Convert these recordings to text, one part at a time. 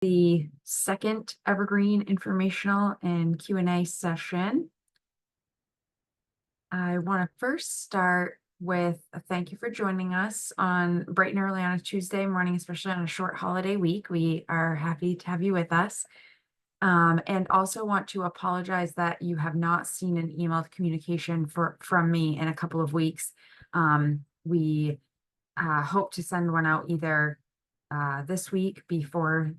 The second Evergreen informational and Q&A session. I want to first start with a thank you for joining us on bright and early on a Tuesday morning, especially on a short holiday week. We are happy to have you with us. And also want to apologize that you have not seen an emailed communication from me in a couple of weeks. We hope to send one out either this week before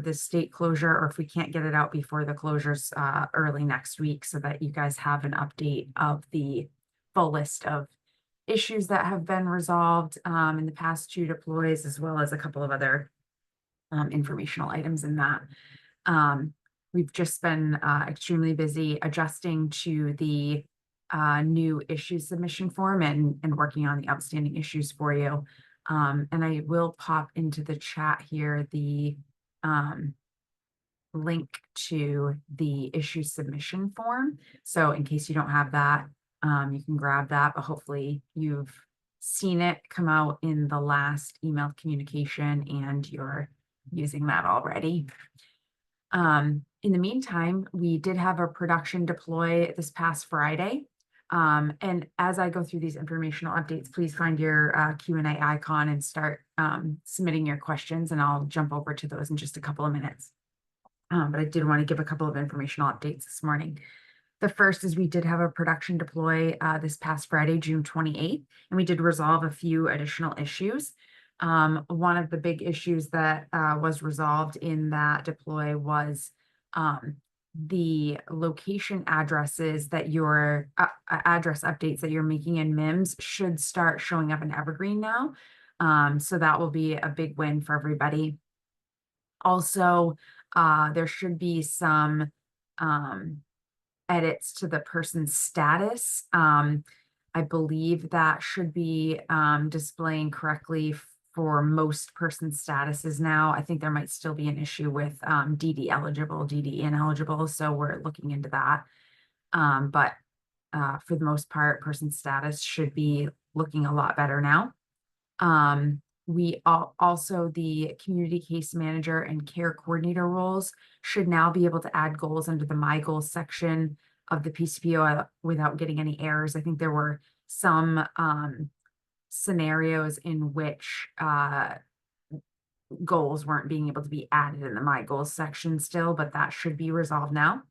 the state closure, or if we can't get it out before the closures early next week, so that you guys have an update of the full list of issues that have been resolved in the past 2 deploys, as well as a couple of other informational items in that. We've just been extremely busy adjusting to the new issue submission form and working on the outstanding issues for you. And I will pop into the chat here the link to the issue submission form. So in case you don't have that, you can grab that, but hopefully you've seen it come out in the last email communication and you're using that already. In the meantime, we did have a production deploy this past Friday. And as I go through these informational updates, please find your Q&A icon and start submitting your questions, and I'll jump over to those in just a couple of minutes. But I did want to give a couple of informational updates this morning. The first is we did have a production deploy this past Friday, June 28th, and we did resolve a few additional issues. One of the big issues that was resolved in that deploy was the location addresses that your address updates that you're making in MIMS should start showing up in Evergreen now. So that will be a big win for everybody. Also, there should be some edits to the person's status. I believe that should be displaying correctly for most person statuses now. I think there might still be an issue with DD eligible, DD ineligible, so we're looking into that. But for the most part, person status should be looking a lot better now. We also, the community case manager and care coordinator roles should now be able to add goals under the My Goals section of the PCPO without getting any errors. I think there were some scenarios in which goals weren't being able to be added in the My Goals section still, but that should be resolved now.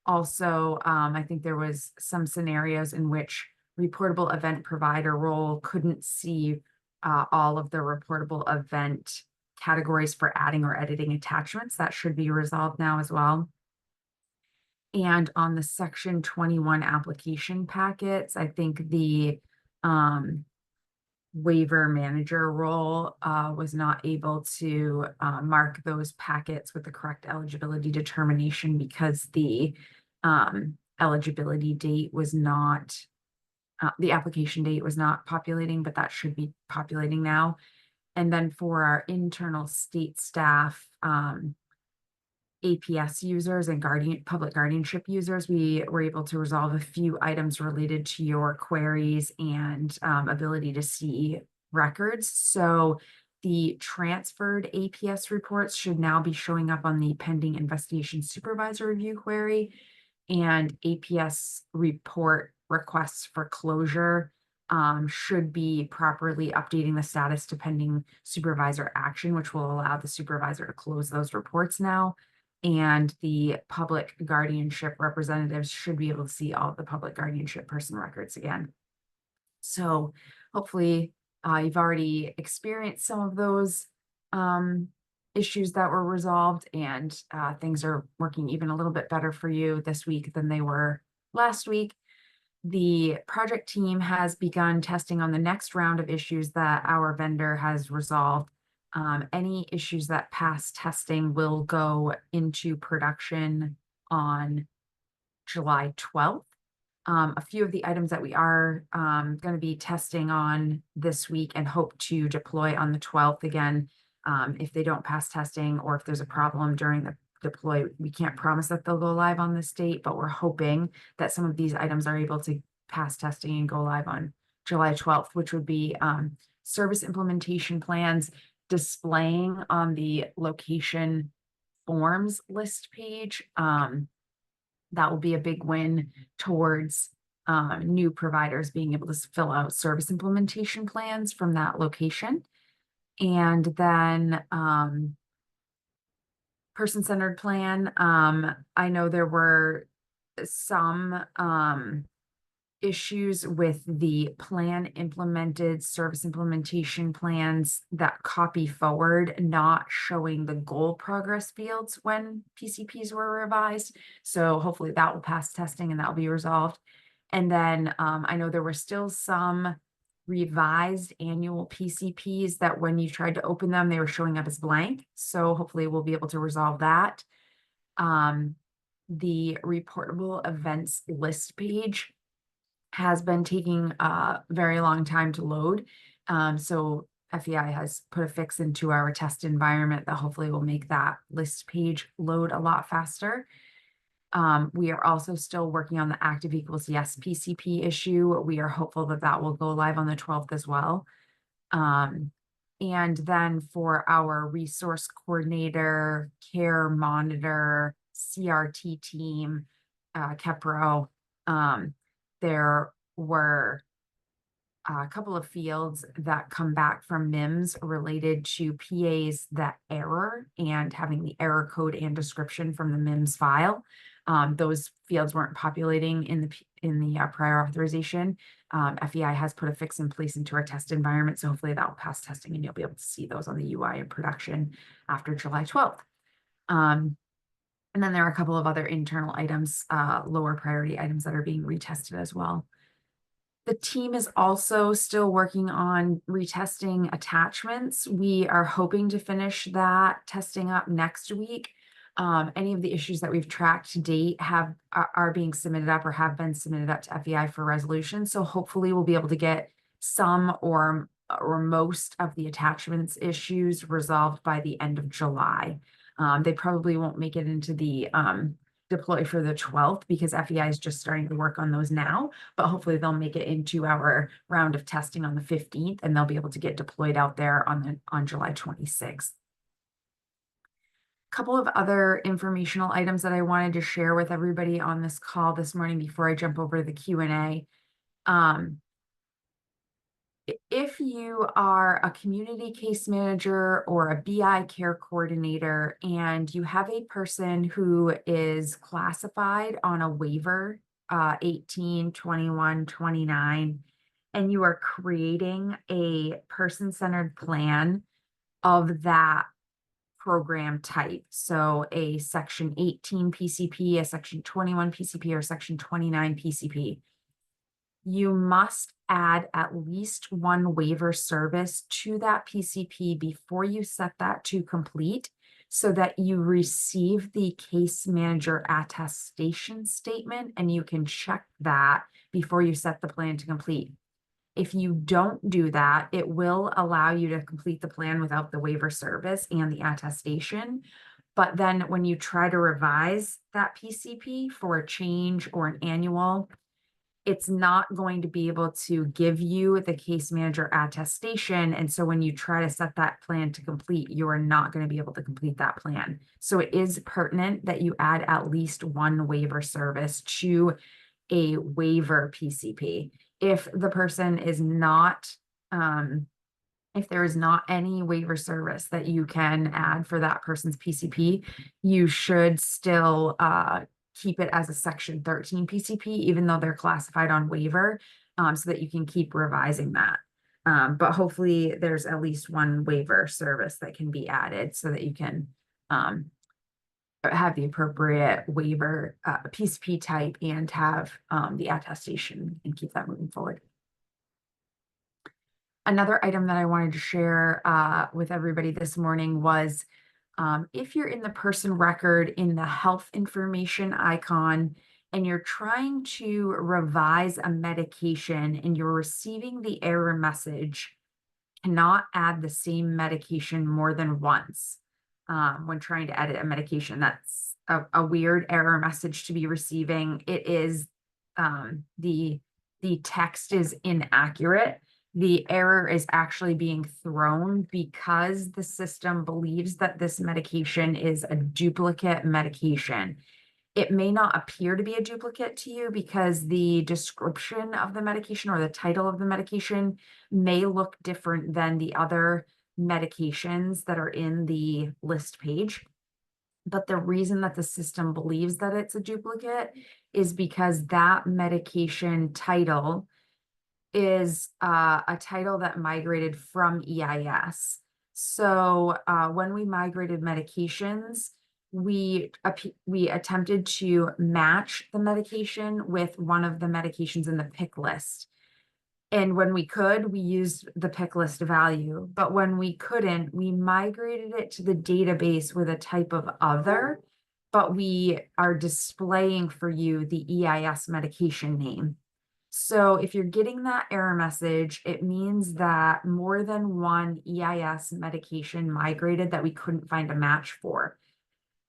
Also, I think there was some scenarios in which reportable event provider role couldn't see all of the reportable event categories for adding or editing attachments. That should be resolved now as well. And on the section 21 application packets, I think the waiver manager role was not able to mark those packets with the correct eligibility determination because the eligibility date was not, the application date was not populating, but that should be populating now. And then for our internal state staff, APS users and public guardianship users, we were able to resolve a few items related to your queries and ability to see records. So the transferred APS reports should now be showing up on the pending investigation supervisor review query, and APS report requests for closure should be properly updating the status to pending supervisor action, which will allow the supervisor to close those reports now. And the public guardianship representatives should be able to see all of the public guardianship person records again. So hopefully you've already experienced some of those issues that were resolved, and things are working even a little bit better for you this week than they were last week. The project team has begun testing on the next round of issues that our vendor has resolved. Any issues that pass testing will go into production on July 12th. A few of the items that we are going to be testing on this week and hope to deploy on the 12th again. If they don't pass testing, or if there's a problem during the deploy, we can't promise that they'll go live on this date, but we're hoping that some of these items are able to pass testing and go live on July 12th, which would be service implementation plans displaying on the location forms list page. That will be a big win towards new providers being able to fill out service implementation plans from that location. And then person-centered plan. I know there were some issues with the plan implemented service implementation plans that copy forward, not showing the goal progress fields when PCPs were revised. So hopefully that will pass testing and that will be resolved. And then I know there were still some revised annual PCPs that when you tried to open them, they were showing up as blank. So hopefully we'll be able to resolve that. The reportable events list page has been taking a very long time to load. So FEI has put a fix into our test environment that hopefully will make that list page load a lot faster. We are also still working on the active equals yes PCP issue. We are hopeful that that will go live on the 12th as well. And then for our resource coordinator, care monitor, CRT team, KEPRO, there were a couple of fields that come back from MIMS related to PAs that error and having the error code and description from the MIMS file. Those fields weren't populating in the prior authorization. FEI has put a fix in place into our test environment, so hopefully that will pass testing and you'll be able to see those on the UI in production after July 12th. And then there are a couple of other internal items, lower priority items that are being retested as well. The team is also still working on retesting attachments. We are hoping to finish that testing up next week. Any of the issues that we've tracked to date are being submitted up or have been submitted up to FEI for resolution. So hopefully we'll be able to get some or most of the attachments issues resolved by the end of July. They probably won't make it into the deploy for the 12th because FEI is just starting to work on those now, but hopefully they'll make it into our round of testing on the 15th and they'll be able to get deployed out there on July 26th. A couple of other informational items that I wanted to share with everybody on this call this morning before I jump over to the Q&A. If you are a community case manager or a BI care coordinator and you have a person who is classified on a waiver 18, 21, 29, and you are creating a person-centered plan of that program type, so a section 18 PCP, a section 21 PCP, or section 29 PCP, you must add at least one waiver service to that PCP before you set that to complete so that you receive the case manager attestation statement and you can check that before you set the plan to complete. If you don't do that, it will allow you to complete the plan without the waiver service and the attestation. But then when you try to revise that PCP for a change or an annual, it's not going to be able to give you the case manager attestation. And so when you try to set that plan to complete, you are not going to be able to complete that plan. So it is pertinent that you add at least one waiver service to a waiver PCP. If the person is not, if there is not any waiver service that you can add for that person's PCP, you should still keep it as a section 13 PCP, even though they're classified on waiver, so that you can keep revising that. But hopefully there's at least one waiver service that can be added so that you can have the appropriate waiver PCP type and have the attestation and keep that moving forward. Another item that I wanted to share with everybody this morning was if you're in the person record in the health information icon and you're trying to revise a medication and you're receiving the error message, cannot add the same medication more than once when trying to edit a medication. That's a weird error message to be receiving. It is the text is inaccurate. The error is actually being thrown because the system believes that this medication is a duplicate medication. It may not appear to be a duplicate to you because the description of the medication or the title of the medication may look different than the other medications that are in the list page. But the reason that the system believes that it's a duplicate is because that medication title is a title that migrated from EIS. So when we migrated medications, we attempted to match the medication with one of the medications in the pick list. And when we could, we used the pick list value. But when we couldn't, we migrated it to the database with a type of other, but we are displaying for you the EIS medication name. So if you're getting that error message, it means that more than one EIS medication migrated that we couldn't find a match for.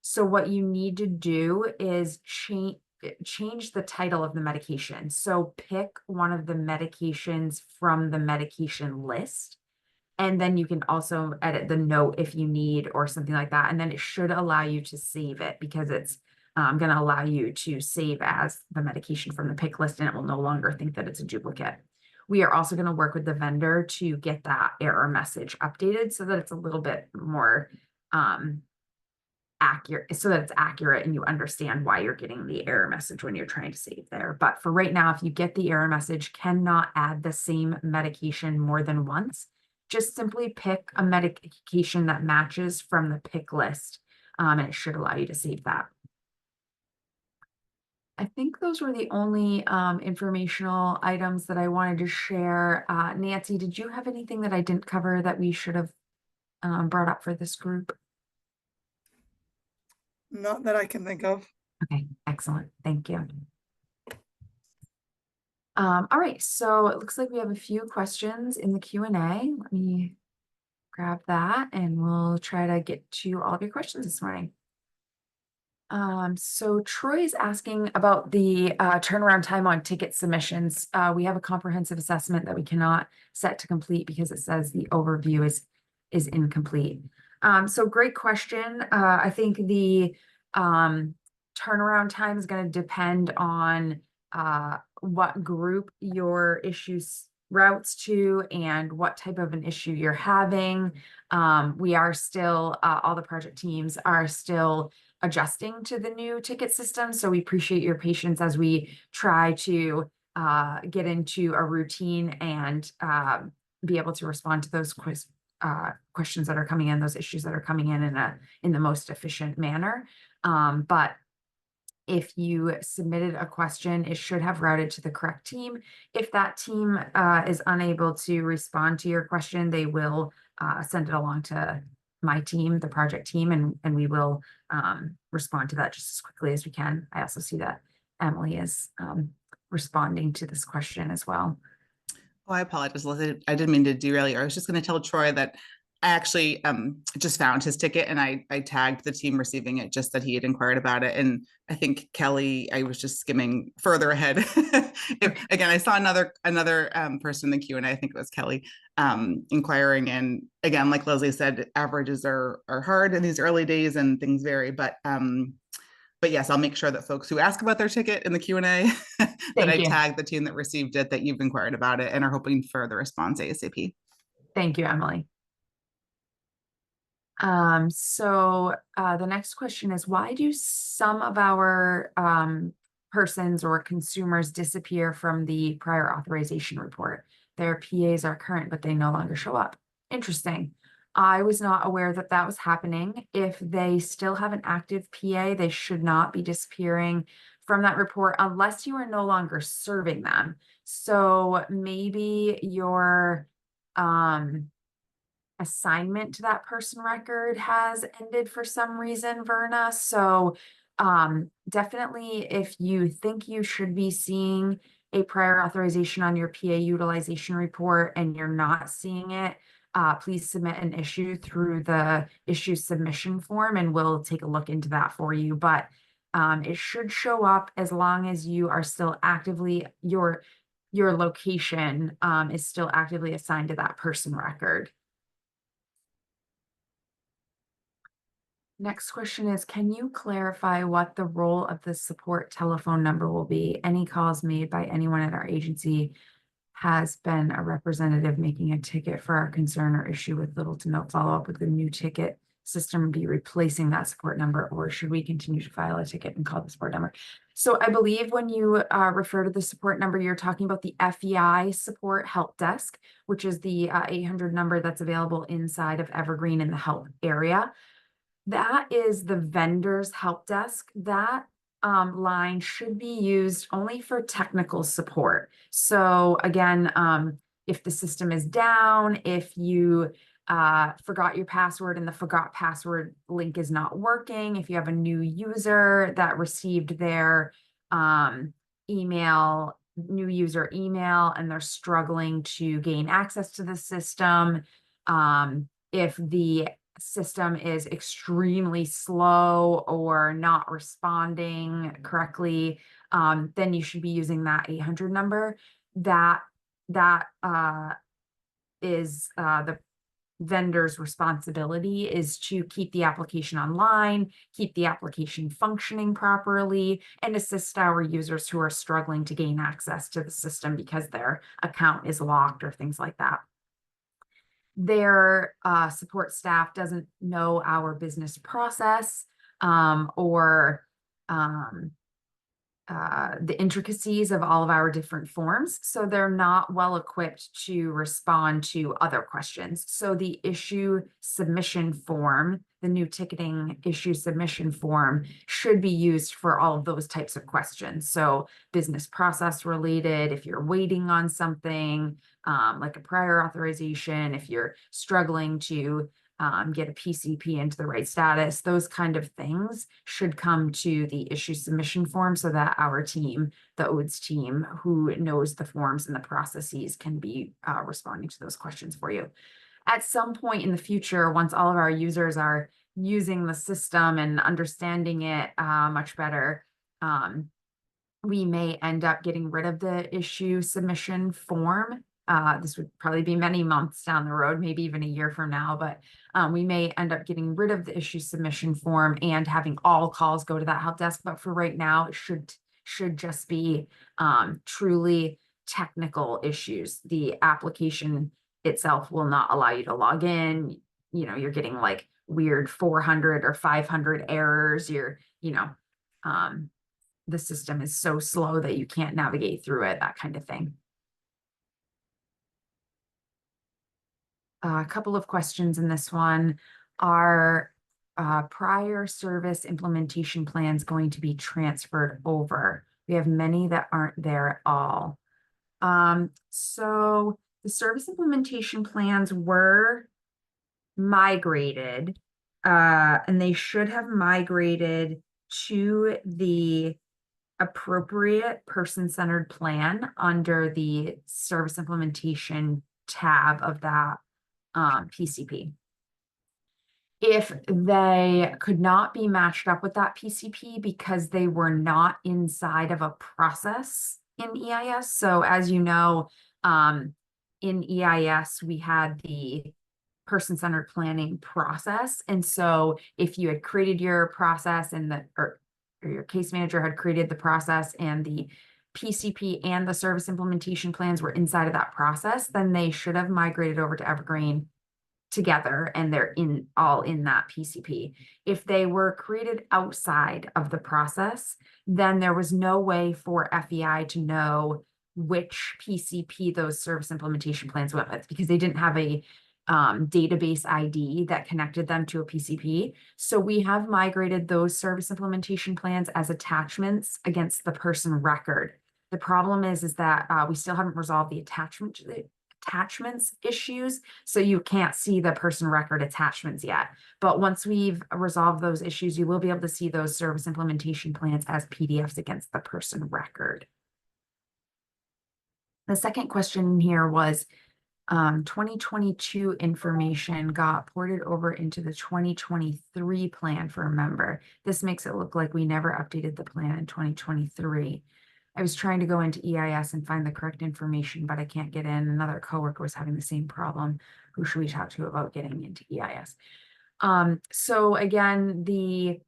So what you need to do is change the title of the medication. So pick one of the medications from the medication list. And then you can also edit the note if you need or something like that. And then it should allow you to save it because it's going to allow you to save as the medication from the pick list, and it will no longer think that it's a duplicate. We are also going to work with the vendor to get that error message updated so that it's a little bit more accurate, so that it's accurate and you understand why you're getting the error message when you're trying to save there. But for right now, if you get the error message, cannot add the same medication more than once, just simply pick a medication that matches from the pick list, and it should allow you to save that. I think those were the only informational items that I wanted to share. Nancy, did you have anything that I didn't cover that we should have brought up for this group? Not that I can think of. Okay, excellent. Thank you. All right, so it looks like we have a few questions in the Q&A. Let me grab that and we'll try to get to all of your questions this morning. So Troy is asking about the turnaround time on ticket submissions. We have a comprehensive assessment that we cannot set to complete because it says the overview is incomplete. So great question. I think the turnaround time is going to depend on what group your issues routes to and what type of an issue you're having. We are still, all the project teams are still adjusting to the new ticket system. So we appreciate your patience as we try to get into a routine and be able to respond to those questions that are coming in, those issues that are coming in the most efficient manner. But if you submitted a question, it should have routed to the correct team. If that team is unable to respond to your question, they will send it along to my team, the project team, and we will respond to that just as quickly as we can. I also see that Emily is responding to this question as well. Oh, I apologize, Liz. I didn't mean to derail you. I was just going to tell Troy that I actually just found his ticket and I tagged the team receiving it, just that he had inquired about it. And I think Kelly, I was just skimming further ahead. Again, I saw another person in the Q&A, I think it was Kelly, inquiring. And again, like Leslie said, averages are hard in these early days and things vary. But yes, I'll make sure that folks who ask about their ticket in the Q&A that I tag the team that received it, that you've inquired about it and are hoping for the response ASAP. Thank you, Emily. So the next question is, why do some of our persons or consumers disappear from the prior authorization report? Their PAs are current, but they no longer show up. Interesting. I was not aware that that was happening. If they still have an active PA, they should not be disappearing from that report unless you are no longer serving them. So maybe your assignment to that person record has ended for some reason, Verna. So definitely if you think you should be seeing a prior authorization on your PA utilization report and you're not seeing it, please submit an issue through the issue submission form and we'll take a look into that for you. But it should show up as long as you are still actively, your your location is still actively assigned to that person record. Next question is, can you clarify what the role of the support telephone number will be? Any calls made by anyone at our agency has been a representative making a ticket for our concern or issue with little to no follow-up. With the new ticket system be replacing that support number, or should we continue to file a ticket and call the support number? So I believe when you refer to the support number, you're talking about the FEI support help desk, which is the 800 number that's available inside of Evergreen in the help area. That is the vendor's help desk. That line should be used only for technical support. So again, if the system is down, if you forgot your password and the forgot password link is not working, if you have a new user that received their new user email, and they're struggling to gain access to the system, if the system is extremely slow or not responding correctly, then you should be using that 800 number. That is the vendor's responsibility, is to keep the application online, keep the application functioning properly, and assist our users who are struggling to gain access to the system because their account is locked or things like that. Their support staff doesn't know our business process or the intricacies of all of our different forms, so they're not well equipped to respond to other questions. So the issue submission form, the new ticketing issue submission form, should be used for all of those types of questions. So business process related, if you're waiting on something, like a prior authorization, if you're struggling to get a PCP into the right status, those kind of things should come to the issue submission form so that our team, the ODS team, who knows the forms and the processes, can be responding to those questions for you. At some point in the future, once all of our users are using the system and understanding it much better, we may end up getting rid of the issue submission form. This would probably be many months down the road, maybe even a year from now, but we may end up getting rid of the issue submission form and having all calls go to that help desk. But for right now, it should just be truly technical issues. The application itself will not allow you to log in. You know, you're getting like weird 400 or 500 errors. The system is so slow that you can't navigate through it, that kind of thing. A couple of questions in this one. Are prior service implementation plans going to be transferred over? We have many that aren't there at all. So the service implementation plans were migrated, and they should have migrated to the appropriate person-centered plan under the service implementation tab of that PCP. If they could not be matched up with that PCP because they were not inside of a process in EIS. So as you know, in EIS, we had the person-centered planning process. And so if you had created your process and or your case manager had created the process and the PCP and the service implementation plans were inside of that process, then they should have migrated over to Evergreen together and they're all in that PCP. If they were created outside of the process, then there was no way for FEI to know which PCP those service implementation plans went with, because they didn't have a database ID that connected them to a PCP. So we have migrated those service implementation plans as attachments against the person record. The problem is that we still haven't resolved the attachments issues, so you can't see the person record attachments yet. But once we've resolved those issues, you will be able to see those service implementation plans as PDFs against the person record. The second question here was 2022 information got ported over into the 2023 plan for a member. This makes it look like we never updated the plan in 2023. I was trying to go into EIS and find the correct information, but I can't get in. Another coworker was having the same problem. Who should we talk to about getting into EIS? So again, the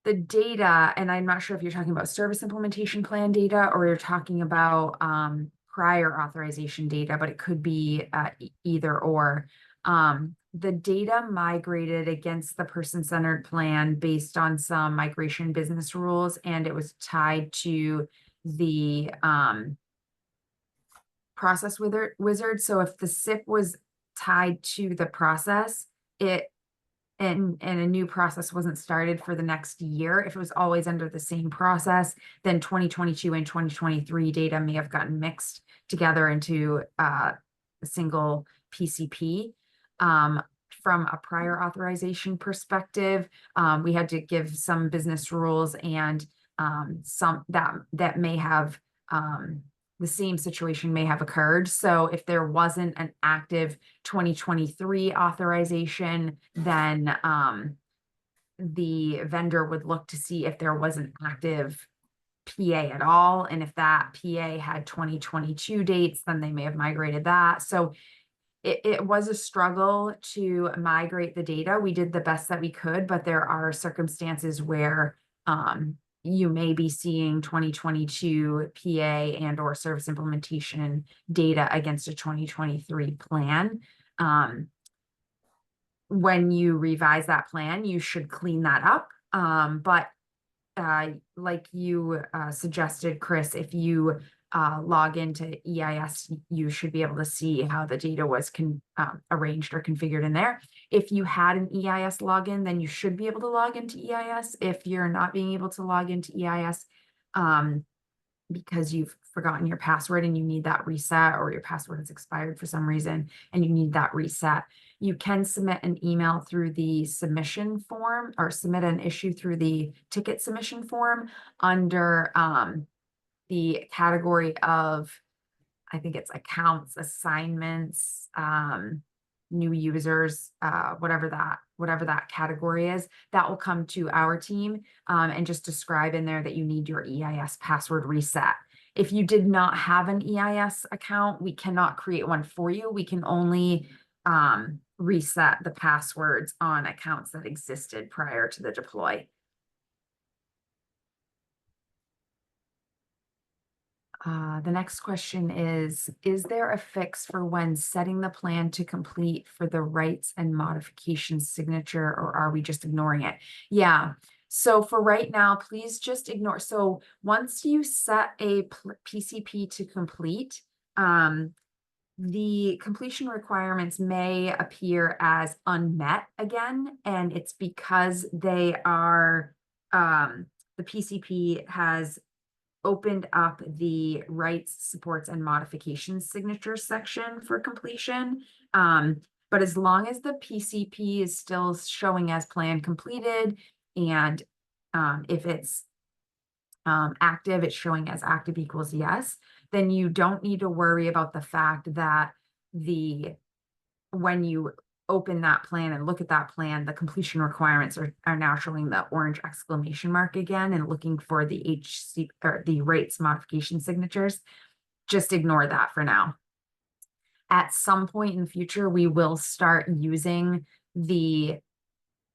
data, and I'm not sure if you're talking about service implementation plan data or you're talking about prior authorization data, but it could be either or. The data migrated against the person-centered plan based on some migration business rules, and it was tied to the process wizard. So if the SIP was tied to the process, and a new process wasn't started for the next year, if it was always under the same process, then 2022 and 2023 data may have gotten mixed together into a single PCP. From a prior authorization perspective, we had to give some business rules, and some that may have the same situation may have occurred. So if there wasn't an active 2023 authorization, then the vendor would look to see if there was an active PA at all. And if that PA had 2022 dates, then they may have migrated that. So it was a struggle to migrate the data. We did the best that we could, but there are circumstances where you may be seeing 2022 PA and or service implementation data against a 2023 plan. When you revise that plan, you should clean that up. But like you suggested, Chris, if you log into EIS, you should be able to see how the data was arranged or configured in there. If you had an EIS login, then you should be able to log into EIS. If you're not being able to log into EIS because you've forgotten your password and you need that reset, or your password has expired for some reason and you need that reset, you can submit an email through the submission form, or submit an issue through the ticket submission form under the category of, I think it's accounts, assignments, new users, whatever that category is. That will come to our team and just describe in there that you need your EIS password reset. If you did not have an EIS account, we cannot create one for you. We can only reset the passwords on accounts that existed prior to the deploy. The next question is there a fix for when setting the plan to complete for the rights and modifications signature, or are we just ignoring it? Yeah. So for right now, please just ignore. So once you set a PCP to complete, the completion requirements may appear as unmet again, and it's because they are, the PCP has opened up the rights, supports, and modifications signatures section for completion. But as long as the PCP is still showing as plan completed, and if it's active, it's showing as active equals yes, then you don't need to worry about the fact that when you open that plan and look at that plan, the completion requirements are now showing the orange exclamation mark again and looking for the HC or the rates modification signatures. Just ignore that for now. At some point in the future, we will start using the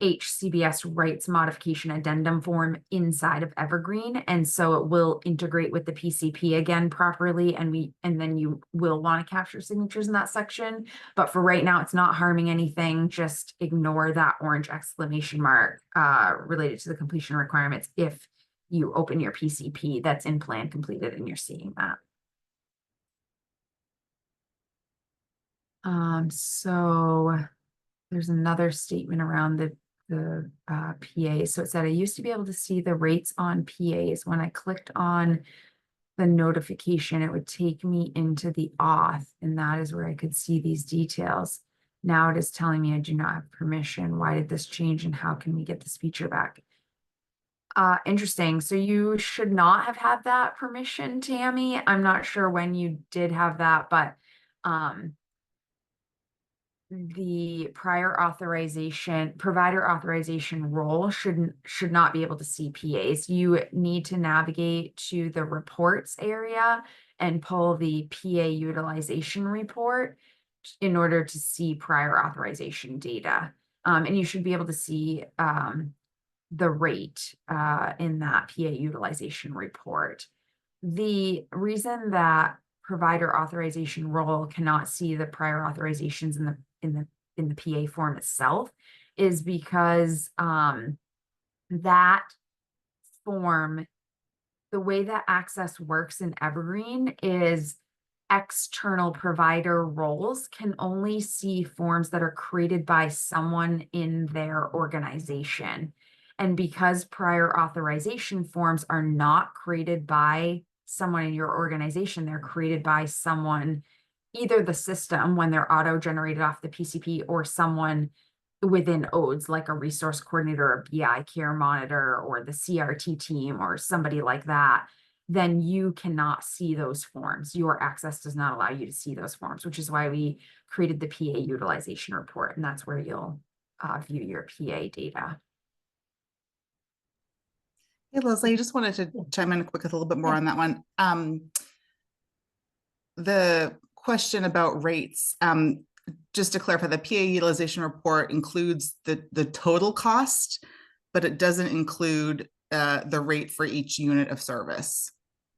HCBS rights modification addendum form inside of Evergreen, and so it will integrate with the PCP again properly, and then you will want to capture signatures in that section. But for right now, it's not harming anything. Just ignore that orange exclamation mark related to the completion requirements if you open your PCP that's in plan completed and you're seeing that. So there's another statement around the PA. So it said, I used to be able to see the rates on PAs. When I clicked on the notification, it would take me into the auth, and that is where I could see these details. Now it is telling me I do not have permission. Why did this change, and how can we get this feature back? Interesting. So you should not have had that permission, Tammy. 'm. I'm not sure when you did have that, but the provider authorization role should not be able to see PAs. You need to navigate to the reports area and pull the PA utilization report in order to see prior authorization data. And you should be able to see the rate in that PA utilization report. The reason that provider authorization role cannot see the prior authorizations in the PA form itself is because that form, the way that access works in Evergreen is external provider roles can only see forms that are created by someone in their organization. And because prior authorization forms are not created by someone in your organization, they're created by someone, either the system when they're auto-generated off the PCP or someone within ODES, like a resource coordinator, or BI care monitor, or the CRT team, or somebody like that, then you cannot see those forms. Your access does not allow you to see those forms, which is why we created the PA utilization report, and that's where you'll view your PA data. Hey, Leslie, I just wanted to chime in quick with a little bit more on that one. The question about rates, just to clarify, the PA utilization report includes the total cost, but it doesn't include the rate for each unit of service.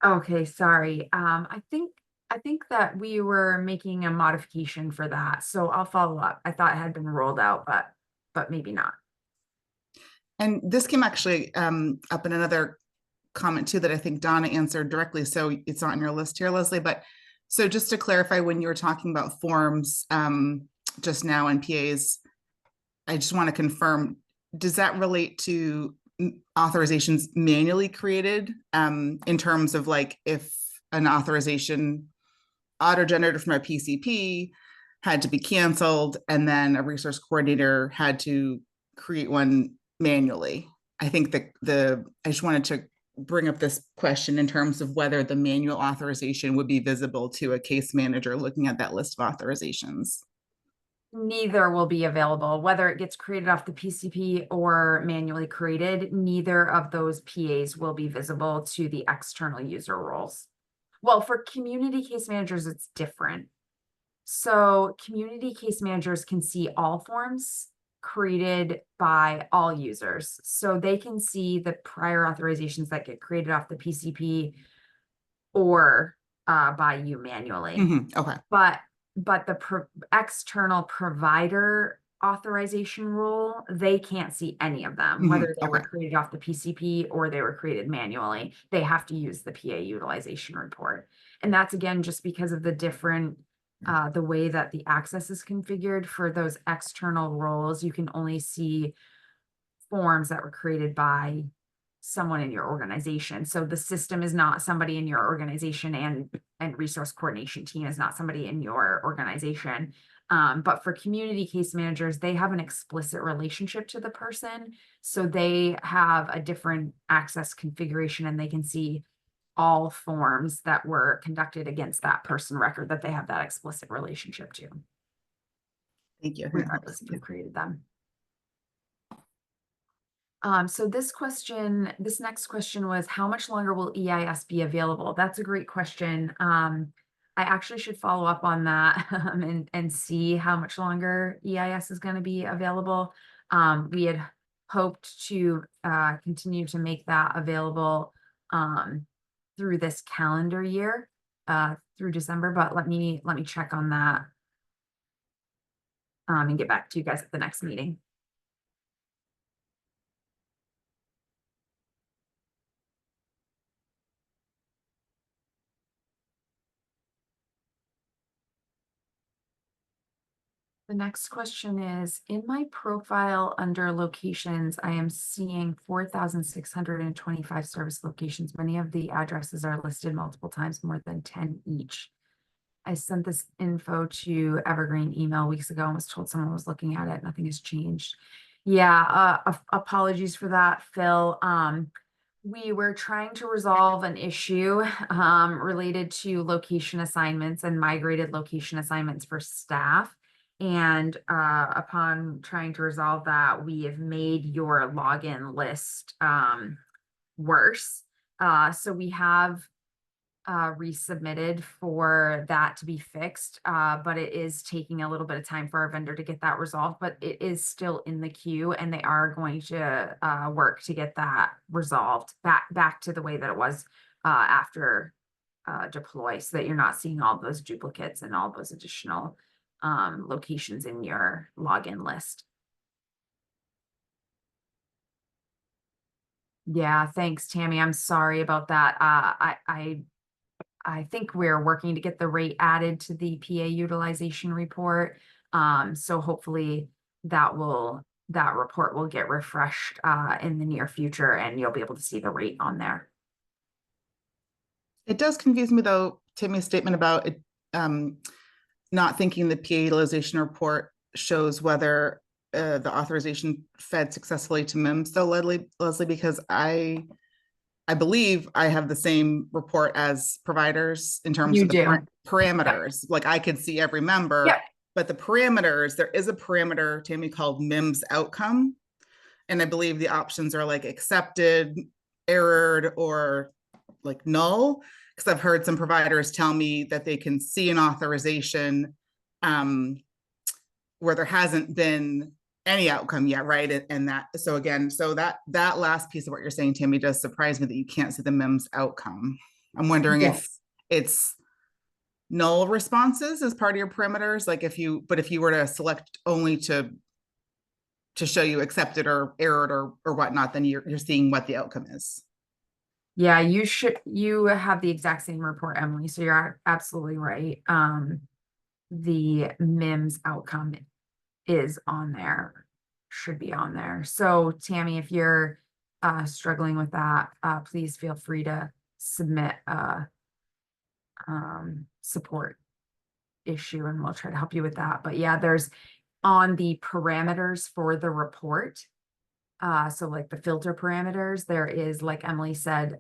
Okay, sorry. I think that we were making a modification for that, so I'll follow up. I thought it had been rolled out, but maybe not. And this came actually up in another comment too that I think Donna answered directly. So it's not on your list here, Leslie. But so just to clarify, when you were talking about forms just now and PAs, I just want to confirm, does that relate to authorizations manually created in terms of like if an authorization auto-generated from a PCP had to be canceled and then a resource coordinator had to create one manually? I think that I just wanted to bring up this question in terms of whether the manual authorization would be visible to a case manager looking at that list of authorizations. Neither will be available, whether it gets created off the PCP or manually created. Neither of those PAs will be visible to the external user roles. Well, for community case managers, it's different. So community case managers can see all forms created by all users. So they can see the prior authorizations that get created off the PCP or by you manually. Okay. But the external provider authorization rule, they can't see any of them, whether they were Okay. created off the PCP or they were created manually. They have to use the PA utilization report. And that's again just because of the different the way that the access is configured for those external roles. You can only see forms that were created by someone in your organization. So the system is not somebody in your organization, and resource coordination team is not somebody in your organization. But for community case managers, they have an explicit relationship to the person. So they have a different access configuration and they can see all forms that were conducted against that person record that they have that explicit relationship to, Thank you. regardless if you created them. So this next question was, how much longer will EIS be available? That's a great question. I actually should follow up on that and see how much longer EIS is going to be available. We had hoped to continue to make that available through this calendar year, through December, but let me check on that and get back to you guys at the next meeting. The next question is, in my profile under locations, I am seeing 4,625 service locations. Many of the addresses are listed multiple times, more than 10 each. I sent this info to Evergreen email weeks ago and was told someone was looking at it. Nothing has changed. Yeah, apologies for that, Phil. We were trying to resolve an issue related to location assignments and migrated location assignments for staff. And upon trying to resolve that, we have made your login list worse. So we have resubmitted for that to be fixed, but it is taking a little bit of time for our vendor to get that resolved, but it is still in the queue, and they are going to work to get that resolved back to the way that it was after deploy, so that you're not seeing all those duplicates and all those additional locations in your login list. Yeah, thanks, Tammy. I'm sorry about that. I think we're working to get the rate added to the PA utilization report. So hopefully that report will get refreshed in the near future, and you'll be able to see the rate on there. It does confuse me though, Timmy's statement about it, not thinking the PA utilization report shows whether the authorization fed successfully to MIMS though, Leslie, because I believe I have the same report as providers in terms You of the do. parameters. Like I could see every member, Yep. but the parameters, there is a parameter, Tammy, called MIMS outcome. And I believe the options are like accepted, errored, or like null. Because I've heard some providers tell me that they can see an authorization where there hasn't been any outcome yet, right? And that, so again, so that last piece of what you're saying, Tammy, does surprise me that you can't see the MIMS outcome. I'm wondering if Yes. it's null responses as part of your parameters, like if you were to select only to show you accepted or errored or whatnot, then you're seeing what the outcome is. Yeah, you have the exact same report, Emily, so you're absolutely right. The MIMS outcome is on there, should be on there. So Tammy, if you're struggling with that, please feel free to submit a support issue, and we'll try to help you with that. But yeah, there's on the parameters for the report. So like the filter parameters, there is, like Emily said,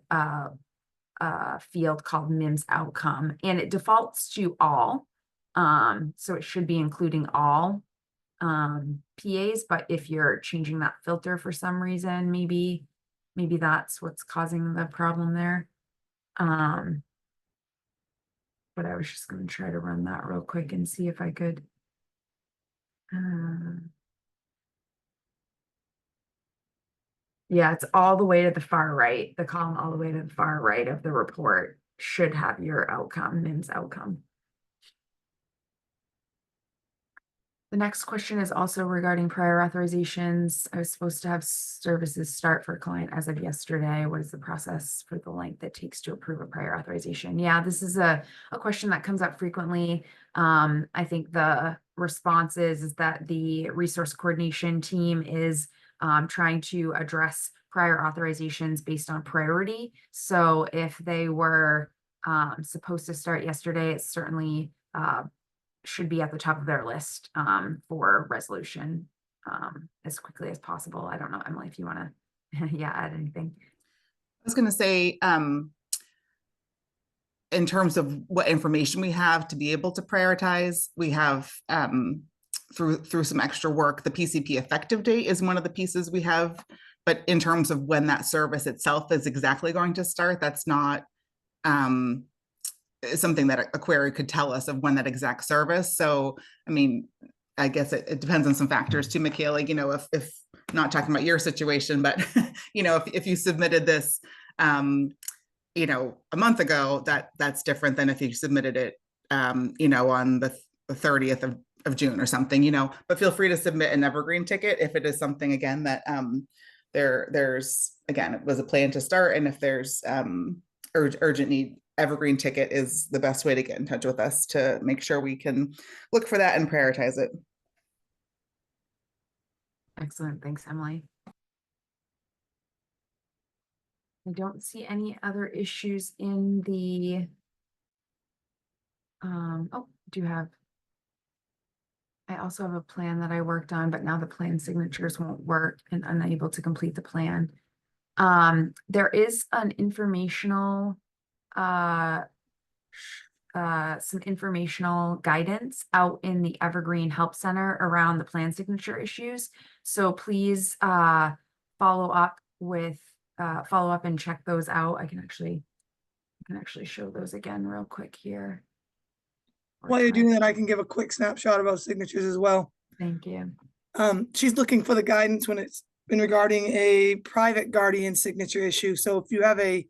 field called MIMS outcome, and it defaults to all. So it should be including all PAs, but if you're changing that filter for some reason, maybe that's what's causing the problem there. But I was just going to try to run that real quick and see if I could. Yeah, it's all the way to the far right. The column all the way to the far right of the report should have your outcome, MIMS outcome. The next question is also regarding prior authorizations. I was supposed to have services start for a client as of yesterday. What is the process for the length it takes to approve a prior authorization? Yeah, this is a question that comes up frequently. I think the response is that the resource coordination team is trying to address prior authorizations based on priority. So if they were supposed to start yesterday, it certainly should be at the top of their list for resolution as quickly as possible. I don't know, Emily, if you want to yeah, add anything. I was going to say, in terms of what information we have to be able to prioritize, we have through some extra work, the PCP effective date is one of the pieces we have. But in terms of when that service itself is exactly going to start, that's not something that a query could tell us of when that exact service. So, I mean, I guess it depends on some factors too, Michaela, you know, if not talking about your situation, but, you know, if you submitted this, you know, a month ago, that's different than if you submitted it, you know, on the 30th of June or something, you know, but feel free to submit an Evergreen ticket if it is something, again, that there's, again, it was a plan to start. And if there's urgent need, Evergreen ticket is the best way to get in touch with us to make sure we can look for that and prioritize it. Excellent. Thanks, Emily. I don't see any other issues in the oh, I also have a plan that I worked on, but now the plan signatures won't work and unable to complete the plan. There is an informational some informational guidance out in the Evergreen Help Center around the plan signature issues. So please follow up and check those out. I can actually show those again real quick here. While you're doing that, I can give a quick snapshot about signatures as well. Thank you. She's looking for the guidance when it's been regarding a private guardian signature issue. So if you have a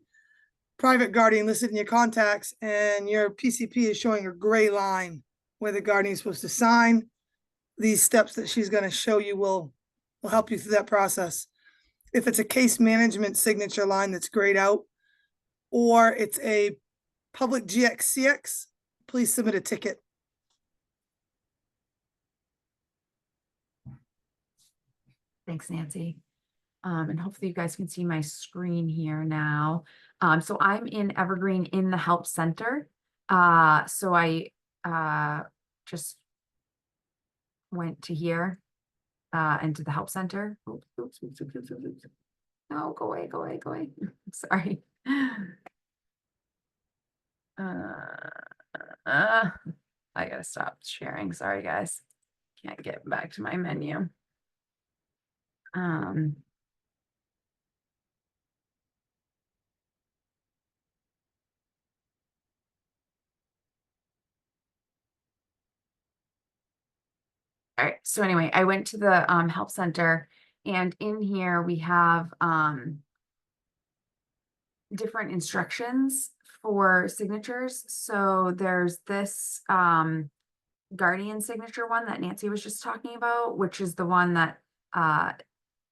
private guardian listed in your contacts and your PCP is showing a gray line where the guardian is supposed to sign, these steps that she's going to show you will help you through that process. If it's a case management signature line that's grayed out, or it's a public GXCX, please submit a ticket. Thanks, Nancy. And hopefully you guys can see my screen here now. So I'm in Evergreen in the Help Center. So I just went to here into the Help Center. Oops, oops, oops, oops, oops, oops. No, go away, go away, go away. Sorry. I gotta stop sharing. Sorry, guys. Can't get back to my menu. All right, so anyway, I went to the Help Center, and in here we have different instructions for signatures. So there's this guardian signature one that Nancy was just talking about, which is the one that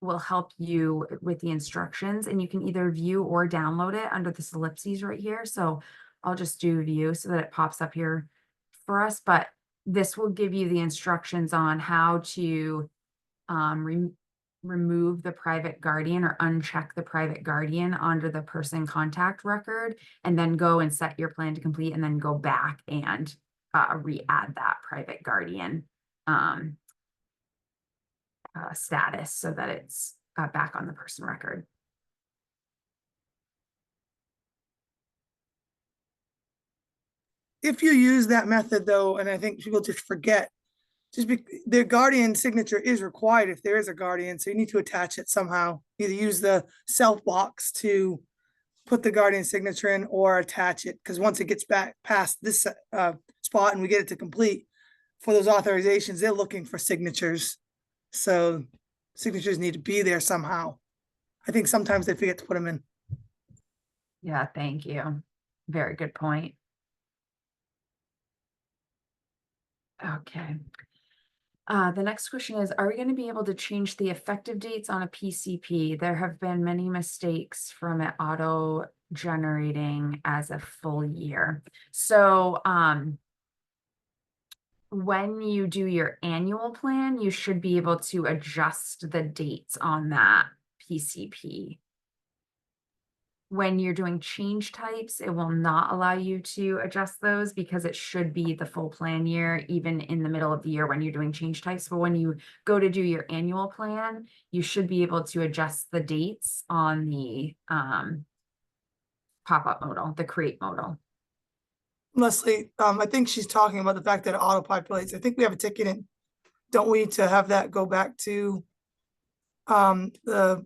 will help you with the instructions, and you can either view or download it under this ellipses right here. So I'll just do view so that it pops up here for us, but this will give you the instructions on how to remove the private guardian or uncheck the private guardian under the person contact record, and then go and set your plan to complete, and then go back and re-add that private guardian status so that it's back on the person record. If you use that method though, and I think people just forget, their guardian signature is required if there is a guardian, so you need to attach it somehow. Either use the self box to put the guardian signature in, or attach it, because once it gets back past this spot and we get it to complete for those authorizations, they're looking for signatures. So signatures need to be there somehow. I think sometimes they forget to put them in. Yeah, thank you. Very good point. Okay. The next question is, are we going to be able to change the effective dates on a PCP? There have been many mistakes from it auto generating as a full year. So when you do your annual plan, you should be able to adjust the dates on that PCP. When you're doing change types, it will not allow you to adjust those because it should be the full plan year, even in the middle of the year when you're doing change types. But when you go to do your annual plan, you should be able to adjust the dates on the pop-up modal, the create modal. Leslie, I think she's talking about the fact that it auto populates. I think we have a ticket in. Don't we to have that go back to the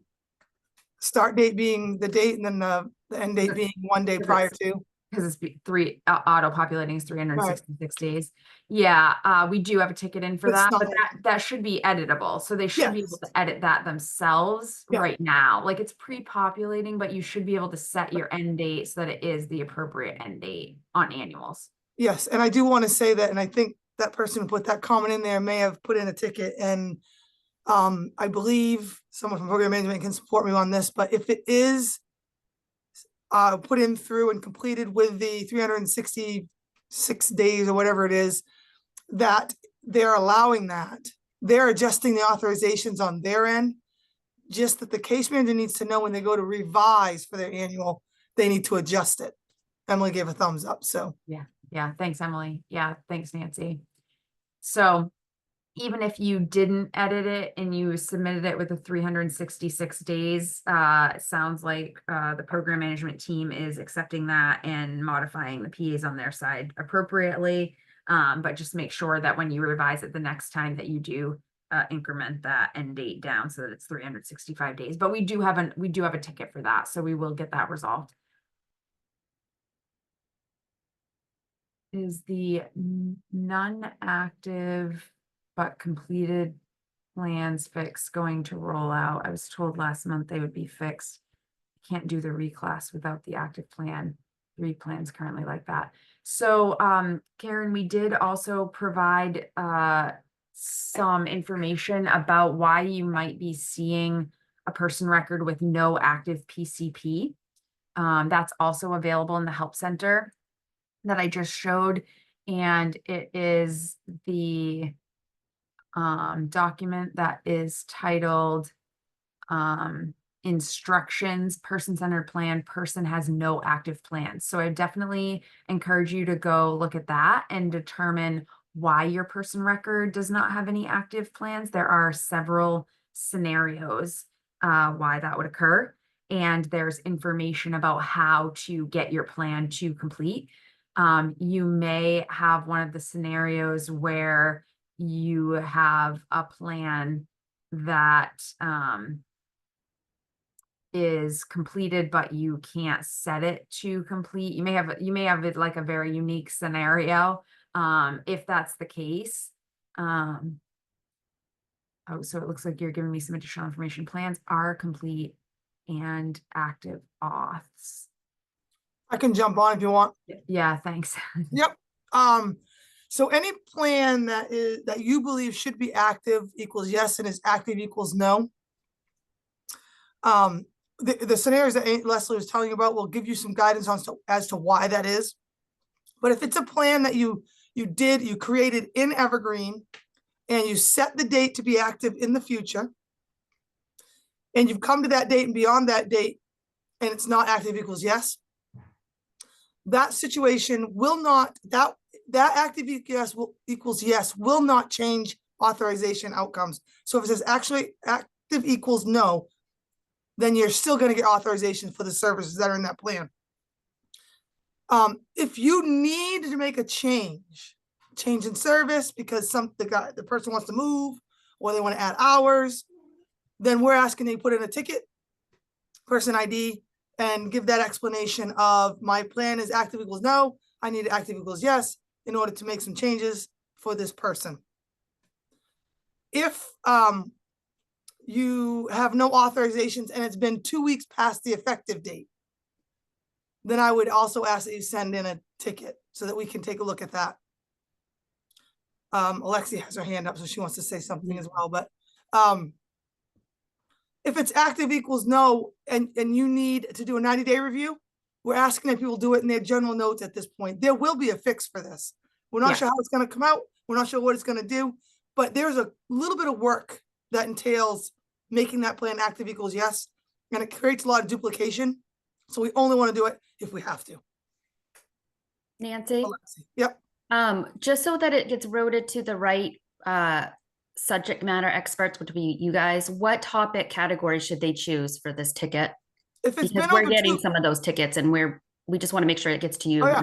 start date being the date, and then the end date being 1 day prior to? Because it's auto populating is 366 days. Yeah, we do have a ticket in for that, but that should be editable. So they should be able to edit that themselves right now. Like, it's pre-populating, but you should be able to set your end date so that it is the appropriate end date on annuals. Yes, and I do want to say that, and I think that person who put that comment in there may have put in a ticket, and I believe someone from program management can support me on this, but if it is put in through and completed with the 366 days or whatever it is, that they're allowing that. They're adjusting the authorizations on their end, just that the case manager needs to know when they go to revise for their annual, they need to adjust it. Emily gave a thumbs up, so. Yeah, thanks, Emily. Yeah, thanks, Nancy. So even if you didn't edit it and you submitted it with the 366 days, it sounds like the program management team is accepting that and modifying the PAs on their side appropriately. But just make sure that when you revise it the next time that you do increment that end date down so that it's 365 days. But we do have a ticket for that, so we will get that resolved. Is the non-active but completed plans fix going to roll out? I was told last month they would be fixed. Can't do the reclass without the active plan. 3 plans currently like that. So Karen, we did also provide some information about why you might be seeing a person record with no active PCP. That's also available in the help center that I just showed. And it is the document that is titled instructions, person-centered plan, person has no active plans. So I definitely encourage you to go look at that and determine why your person record does not have any active plans. There are several scenarios why that would occur. And there's information about how to get your plan to complete. You may have one of the scenarios where you have a plan that is completed, but you can't set it to complete. You may have it like a very unique scenario. If that's the case. Oh, so it looks like you're giving me some additional information. Plans are complete and active auths. I can jump on if you want. Yeah, thanks. Yep. So any plan that you believe should be active equals yes, and is active equals no. The scenarios that Leslie was telling you about will give you some guidance as to why that is. But if it's a plan that you created in Evergreen and you set the date to be active in the future, and you've come to that date and beyond that date, and it's not active equals yes, that situation will not, that active equals yes will not change authorization outcomes. So if it says actually active equals no, then you're still going to get authorization for the services that are in that plan. If you need to make a change in service because the person wants to move or they want to add hours, then we're asking you to put in a ticket, person ID, and give that explanation of my plan is active equals no, I need active equals yes in order to make some changes for this person. If you have no authorizations and it's been 2 weeks past the effective date, then I would also ask that you send in a ticket so that we can take a look at that. Alexia has her hand up, so she wants to say something as well. But if it's active equals no, and you need to do a 90-day review, we're asking that people do it in their general notes at this point. There will be a fix for this. We're not sure how it's going to come out. We're not sure what it's going to do, but there's a little bit of work that entails making that plan active equals yes, and it creates a lot of duplication. So we only want to do it if we have to. Nancy? Alexi. Yep. Just so that it gets routed to the right subject matter experts, which would be you guys, what topic category should they choose for this ticket? If it's because we're getting some of those tickets and we just want to make sure it gets to you. Oh, yeah.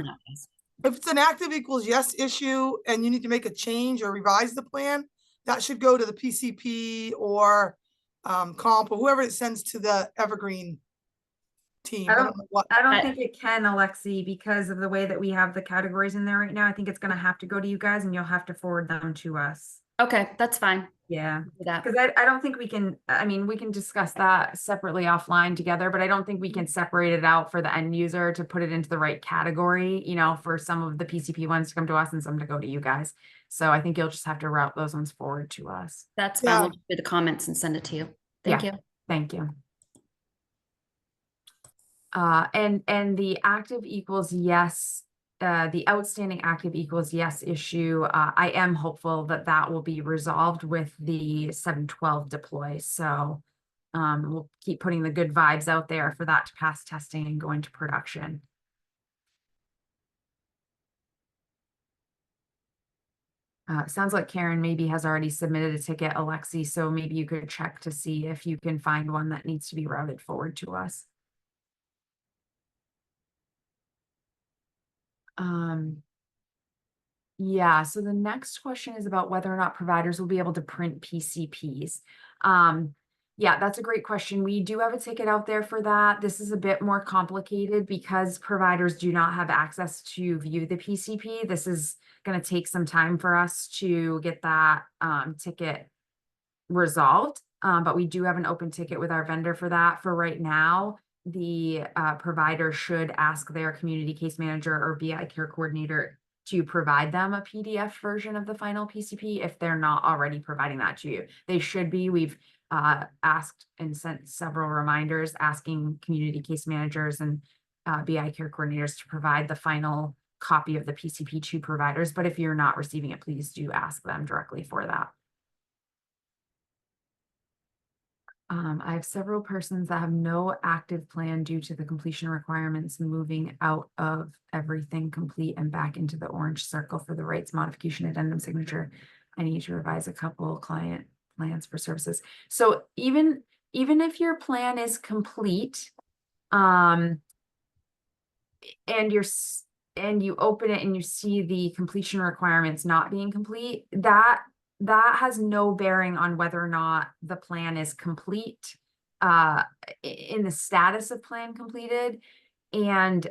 If it's an active equals yes issue and you need to make a change or revise the plan, that should go to the PCP or comp or whoever it sends to the Evergreen team. I don't think it can, Alexi, because of the way that we have the categories in there right now. I think it's going to have to go to you guys and you'll have to forward them to us. Okay, that's fine. Yeah, because I don't think we can, I mean, we can discuss that separately offline together, but I don't think we can separate it out for the end user to put it into the right category, you know, for some of the PCP ones to come to us and some to go to you guys. So I think you'll just have to route those ones forward to us. That's fine. We'll do the comments and send it to you. Thank you. Thank you. And the active equals yes, the outstanding active equals yes issue, I am hopeful that that will be resolved with the 712 deploy. So we'll keep putting the good vibes out there for that to pass testing and go into production. Sounds like Karen maybe has already submitted a ticket, Alexi, so maybe you could check to see if you can find one that needs to be routed forward to us. Yeah, so the next question is about whether or not providers will be able to print PCPs. Yeah, that's a great question. We do have a ticket out there for that. This is a bit more complicated because providers do not have access to view the PCP. This is going to take some time for us to get that ticket resolved. But we do have an open ticket with our vendor for that. For right now, the provider should ask their community case manager or BI care coordinator to provide them a PDF version of the final PCP if they're not already providing that to you. They should be. We've asked and sent several reminders asking community case managers and BI care coordinators to provide the final copy of the PCP to providers. But if you're not receiving it, please do ask them directly for that. I have several persons that have no active plan due to the completion requirements moving out of everything complete and back into the orange circle for the rights modification addendum signature. I need to revise a couple client plans for services. So even if your plan is complete, and you open it and you see the completion requirements not being complete, that has no bearing on whether or not the plan is complete, in the status of plan completed, and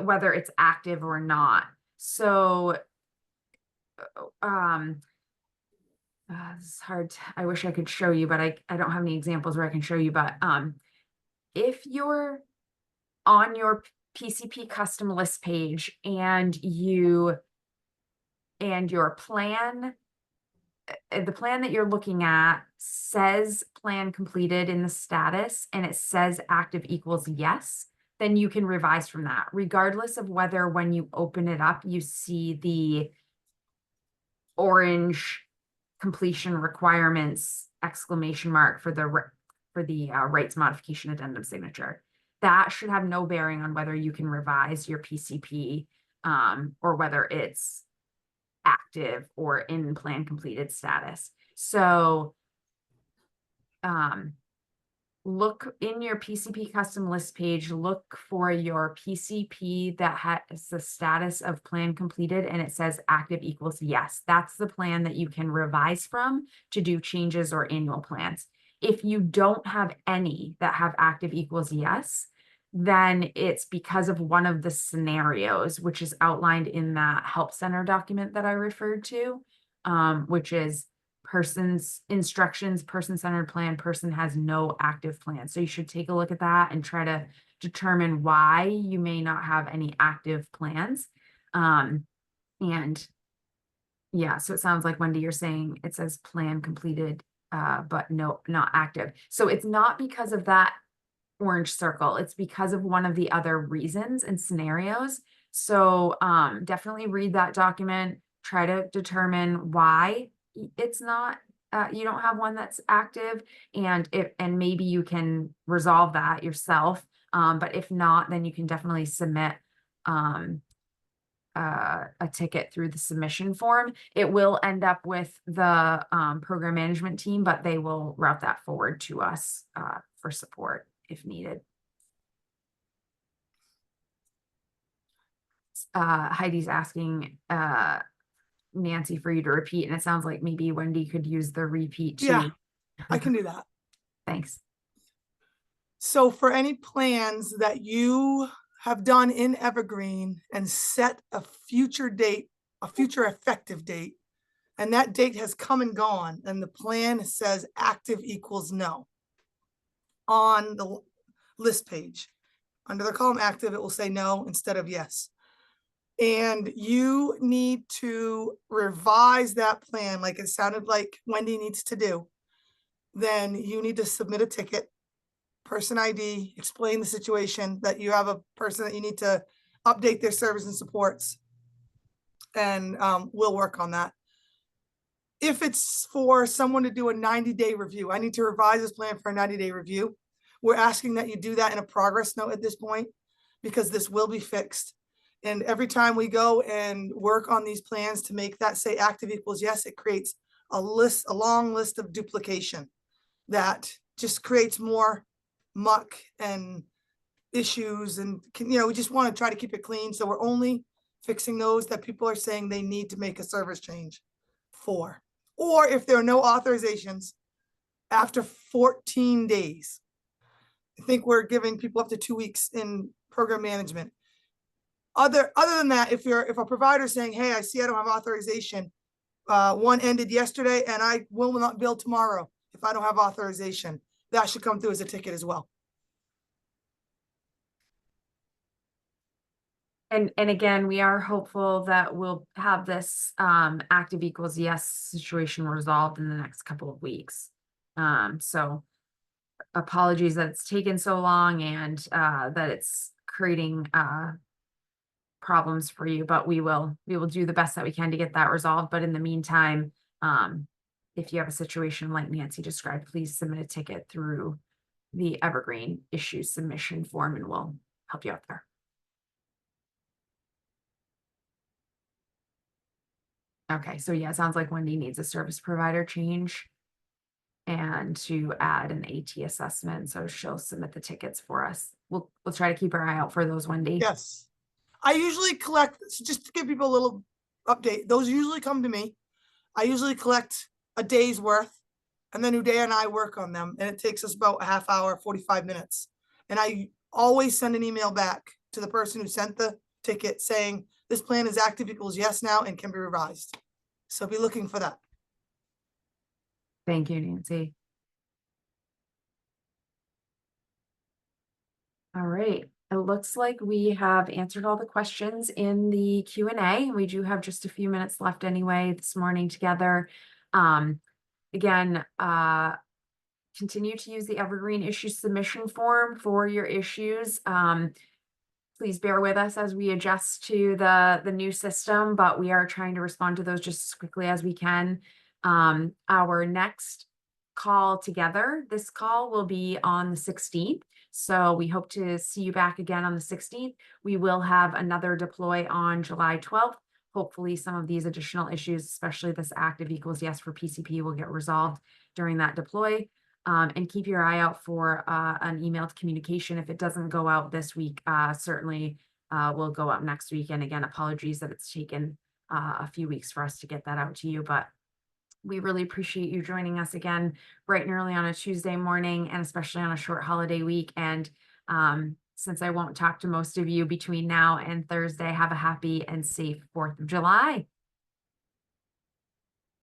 whether it's active or not. So this is hard. I wish I could show you, but I don't have any examples where I can show you. But if you're on your PCP custom list page and your plan, the plan that you're looking at says plan completed in the status and it says active equals yes, then you can revise from that, regardless of whether when you open it up, you see the orange completion requirements exclamation mark for the rights modification addendum signature. That should have no bearing on whether you can revise your PCP or whether it's active or in plan completed status. So look in your PCP custom list page, look for your PCP that has the status of plan completed and it says active equals yes. That's the plan that you can revise from to do changes or annual plans. If you don't have any that have active equals yes, then it's because of one of the scenarios, which is outlined in that help center document that I referred to, which is person's instructions, person-centered plan, person has no active plan. So you should take a look at that and try to determine why you may not have any active plans. And yeah, so it sounds like, Wendy, you're saying it says plan completed, but no, not active. So it's not because of that orange circle. It's because of one of the other reasons and scenarios. So definitely read that document, try to determine why it's not, you don't have one that's active, and maybe you can resolve that yourself. But if not, then you can definitely submit a ticket through the submission form. It will end up with the program management team, but they will route that forward to us for support if needed. Heidi's asking Nancy for you to repeat, and it sounds like maybe Wendy could use the repeat too. Yeah, I can do that. Thanks. So for any plans that you have done in Evergreen and set a future date, a future effective date, and that date has come and gone, and the plan says active equals no on the list page. Under the column active, it will say no instead of yes. And you need to revise that plan like it sounded like Wendy needs to do. Then you need to submit a ticket, person ID, explain the situation, that you have a person that you need to update their service and supports. And we'll work on that. If it's for someone to do a 90-day review, I need to revise this plan for a 90-day review. We're asking that you do that in a progress note at this point, because this will be fixed. And every time we go and work on these plans to make that say active equals yes, it creates a long list of duplication that just creates more muck and issues. And we just want to try to keep it clean. So we're only fixing those that people are saying they need to make a service change for, or if there are no authorizations after 14 days. I think we're giving people up to 2 weeks in program management. Other than that, if a provider's saying, hey, I see I don't have authorization, one ended yesterday and I will not bill tomorrow if I don't have authorization, that should come through as a ticket as well. And again, we are hopeful that we'll have this active equals yes situation resolved in the next couple of weeks. So apologies that it's taken so long and that it's creating problems for you, but we will do the best that we can to get that resolved. But in the meantime, if you have a situation like Nancy described, please submit a ticket through the Evergreen issue submission form and we'll help you out there. Okay, so yeah, it sounds like Wendy needs a service provider change and to add an AT assessment. So she'll submit the tickets for us. We'll try to keep our eye out for those, Wendy. Yes. I usually collect, so just to give people a little update, those usually come to me. I usually collect a day's worth and then Uday and I work on them. And it takes us about a half hour, 45 minutes. And I always send an email back to the person who sent the ticket saying, this plan is active equals yes now and can be revised. So be looking for that. Thank you, Nancy. All right. It looks like we have answered all the questions in the Q&A. We do have just a few minutes left anyway this morning together. Again, continue to use the Evergreen issue submission form for your issues. Please bear with us as we adjust to the new system, but we are trying to respond to those just as quickly as we can. Our next call together, this call will be on the 16th. So we hope to see you back again on the 16th. We will have another deploy on July 12th. Hopefully some of these additional issues, especially this active equals yes for PCP, will get resolved during that deploy. And keep your eye out for an emailed communication. If it doesn't go out this week, certainly will go out next week. And again, apologies that it's taken a few weeks for us to get that out to you, but we really appreciate you joining us again bright and early on a Tuesday morning, and especially on a short holiday week. And since I won't talk to most of you between now and Thursday, have a happy and safe 4th of July.